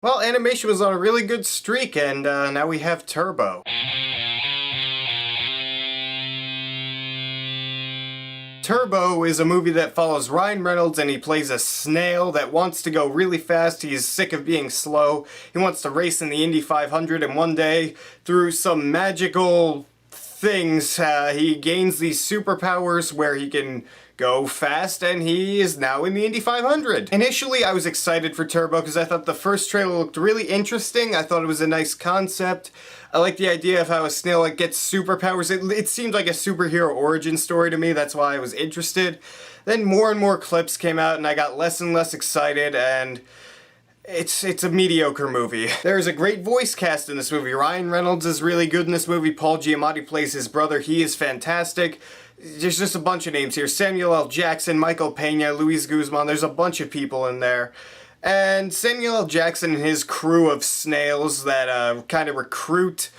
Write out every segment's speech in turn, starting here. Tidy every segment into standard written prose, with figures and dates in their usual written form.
Well, animation was on a really good streak, and now we have Turbo. Turbo is a movie that follows Ryan Reynolds, and he plays a snail that wants to go really fast. He's sick of being slow. He wants to race in the Indy 500, and one day, through some magical things, he gains these superpowers where he can go fast, and he is now in the Indy 500. Initially, I was excited for Turbo because I thought the first trailer looked really interesting. I thought it was a nice concept. I like the idea of how a snail gets superpowers. It seemed like a superhero origin story to me. That's why I was interested. Then more and more clips came out, and I got less and less excited, and it's a mediocre movie. There's a great voice cast in this movie. Ryan Reynolds is really good in this movie. Paul Giamatti plays his brother. He is fantastic. There's just a bunch of names here. Samuel L. Jackson, Michael Pena, Luis Guzman. There's a bunch of people in there. And Samuel L. Jackson and his crew of snails that kind of recruit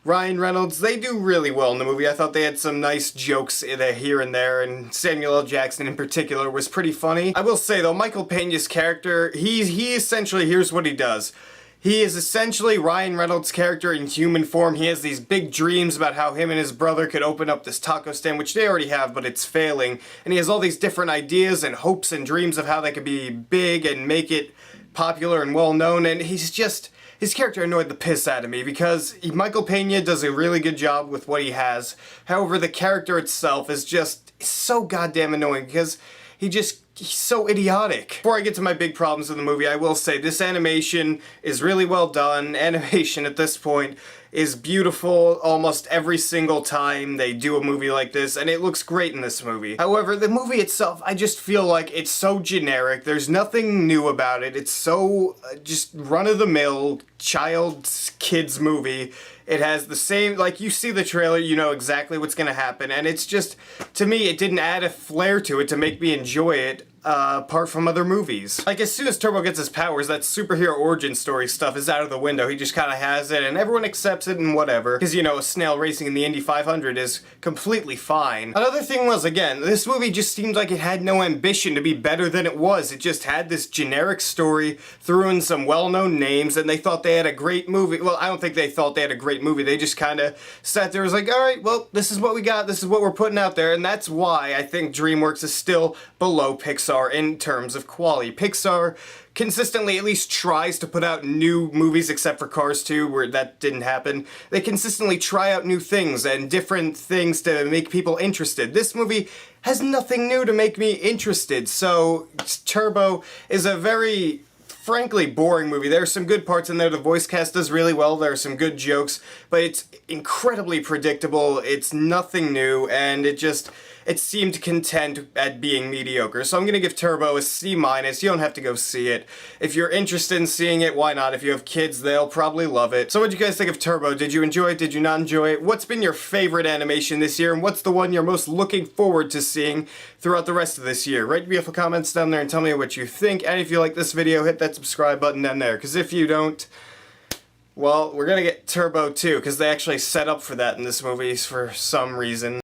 Ryan Reynolds, they do really well in the movie. I thought they had some nice jokes here and there, and Samuel L. Jackson in particular was pretty funny. I will say though, Michael Pena's character, he essentially, here's what he does. He is essentially Ryan Reynolds' character in human form. He has these big dreams about how him and his brother could open up this taco stand, which they already have, but it's failing. And he has all these different ideas and hopes and dreams of how they could be big and make it popular and well known, and he's just... his character annoyed the piss out of me because Michael Pena does a really good job with what he has. However, the character itself is just so goddamn annoying because he's so idiotic. Before I get to my big problems with the movie, I will say this animation is really well done. Animation at this point is beautiful almost every single time they do a movie like this, and it looks great in this movie. However, the movie itself, I just feel like it's so generic. There's nothing new about it. It's so just run-of-the-mill kids movie. It has the same, like, you see the trailer, you know exactly what's gonna happen, and it's just, to me, it didn't add a flair to it to make me enjoy it, apart from other movies. Like, as soon as Turbo gets his powers, that superhero origin story stuff is out of the window. He just kinda has it, and everyone accepts it and whatever. Because, you know, a snail racing in the Indy 500 is completely fine. Another thing was, again, this movie just seemed like it had no ambition to be better than it was. It just had this generic story, threw in some well-known names, and they thought they had a great movie. Well, I don't think they thought they had a great movie. They just kinda sat there and was like, alright, well, this is what we got, this is what we're putting out there, and that's why I think DreamWorks is still below Pixar in terms of quality. Pixar consistently at least tries to put out new movies, except for Cars 2, where that didn't happen. They consistently try out new things and different things to make people interested. This movie has nothing new to make me interested, so Turbo is a very frankly boring movie. There are some good parts in there. The voice cast does really well. There are some good jokes, but it's incredibly predictable. It's nothing new, and it seemed content at being mediocre. So I'm gonna give Turbo a C-. You don't have to go see it. If you're interested in seeing it, why not? If you have kids, they'll probably love it. So what'd you guys think of Turbo? Did you enjoy it? Did you not enjoy it? What's been your favorite animation this year, and what's the one you're most looking forward to seeing throughout the rest of this year? Write beautiful comments down there and tell me what you think, and if you like this video, hit that subscribe button down there, because if you don't, well, we're gonna get Turbo too, because they actually set up for that in this movie for some reason.